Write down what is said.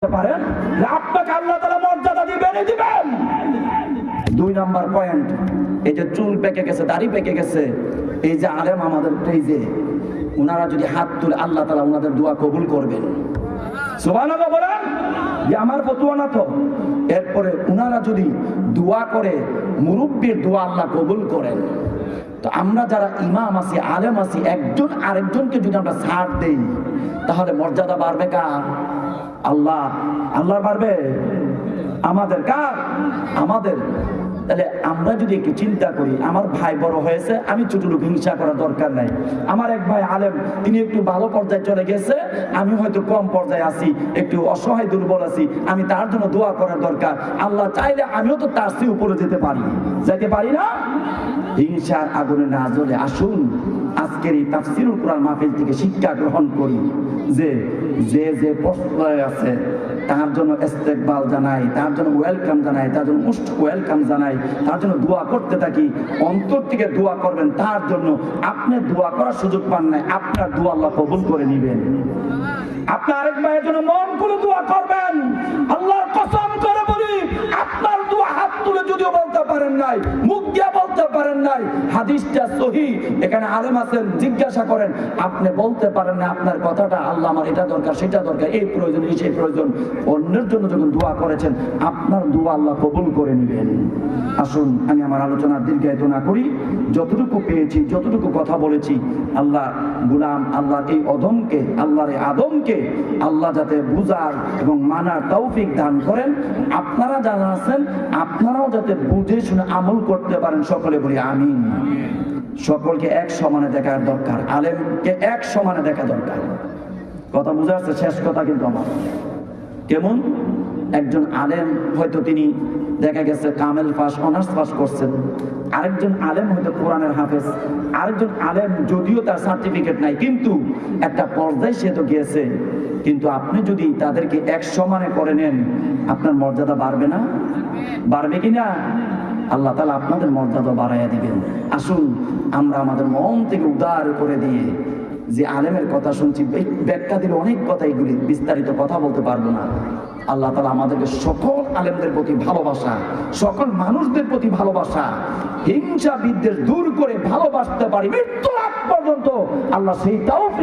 পারেন আপনাকে আল্লাহ তাআলা মর্যাদা দিবেন। 2 নাম্বার পয়েন্ট, এই যে চুল পেকে গেছে, দাড়ি পেকে গেছে, এই যে আলেম আমাদের পেজে ওনারা যদি হাত তুলে আল্লাহ তাআলা ওনাদের দোয়া কবুল করবেন। সুবহানাল্লাহ বলেন যে আমার ফতোয়া না তো। এরপরে ওনারা যদি দোয়া করে মুরব্বির দোয়া আল্লাহ কবুল করেন। তো আমরা যারা ইমাম আছি, আলেম আছি, একজন আরেকজনকে যদি আমরা ছাড় দেই তাহলে মর্যাদা বাড়বে কার? আল্লাহ বাড়বে আমাদের কার? আমাদের। তাহলে আমরা যদি একটু চিন্তা করি, আমার ভাই বড় হয়েছে, আমি ছোট লোক হিংসা করার দরকার নাই। আমার এক ভাই আলেম, তিনি একটু ভালো পর্যায়ে চলে গেছে, আমি হয়তো কম পর্যায়ে আছি, একটু অসহায় দুর্বল আছি, আমি তার জন্য দোয়া করার দরকার। আল্লাহ চাইলে আমিও তো তার চেয়ে উপরে যেতে পারি না? হিংসার আগুনে না জ্বলে আসুন আজকের এই তাফসীরুল কোরআন মাহফিল থেকে শিক্ষা গ্রহণ করি যে প্রশ্রয় আছে তার জন্য ইস্তেকবাল জানাই, তার জন্য ওয়েলকাম জানাই, তার জন্য মোস্ট ওয়েলকাম জানাই, তার জন্য দোয়া করতে থাকি। অন্তর থেকে দোয়া করবেন তার জন্য। আপনি দোয়া করার সুযোগ পান নাই, আপনার দোয়া আল্লাহ কবুল করে নেবেন। আপনার আরেক ভাইয়ের জন্য মন করে দোয়া করবেন। আল্লাহর কসম করে বলি, আপনার দোয়া হাত তুলে যদিও বলতে পারেন নাই, মুখ দিয়ে বলতে পারেন নাই, হাদিসটা সহিহ, এখানে আলেম আছেন, জিজ্ঞাসা করেন, আপনি বলতে পারেন না আপনার কথাটা, আল্লাহ আমার এটা দরকার, সেটা দরকার, এই প্রয়োজন, সেই প্রয়োজন, অন্যের জন্য যখন দোয়া করেছেন আপনার দোয়া আল্লাহ কবুল করে নেবেন। আসুন আমি আমার আলোচনার দীর্ঘায়িত না করি, যতটুকু পেয়েছি, যতটুকু কথা বলেছি, আল্লাহ গুলাম, আল্লাহ এই অধমকে, আল্লাহর এই আদমকে আল্লাহ যাতে বুঝার এবং মানার তৌফিক দান করেন। আপনারা যারা আছেন আপনারাও যাতে বুঝে শুনে আমল করতে পারেন, সকলে বলি আমিন। সকলকে এক সমানে দেখার দরকার, আলেমকে এক সমানে দেখা দরকার। কথা বুঝা যাচ্ছে? শেষ কথা কিন্তু আমার, কেমন একজন আলেম হয়তো তিনি দেখা গেছে কামেল পাস, অনার্স পাস করছেন, আরেকজন আলেম হয়তো কোরআনের হাফেজ, আরেকজন আলেম যদিও তার সার্টিফিকেট নাই কিন্তু একটা পর্যায়ে সে তো গিয়েছে। কিন্তু আপনি যদি তাদেরকে এক সমানে করে নেন, আপনার মর্যাদা বাড়বে না? বাড়বে কিনা? আল্লাহ তাআলা আপনাদের মর্যাদা বাড়াইয়া দিবেন। আসুন আমরা আমাদের মন থেকে উদার করে দিয়ে, যে আলেমের কথা শুনছি, ব্যাখ্যা দিলে অনেক কথা, এগুলি বিস্তারিত কথা বলতে পারবো না। আল্লাহ তাআলা আমাদেরকে সকল আলেমদের প্রতি ভালোবাসা, সকল মানুষদের প্রতি ভালোবাসা, হিংসা বিদ্বেষ দূর করে ভালোবাসতে পারি মৃত্যুর আগ পর্যন্ত, আল্লাহ সেই তৌফিক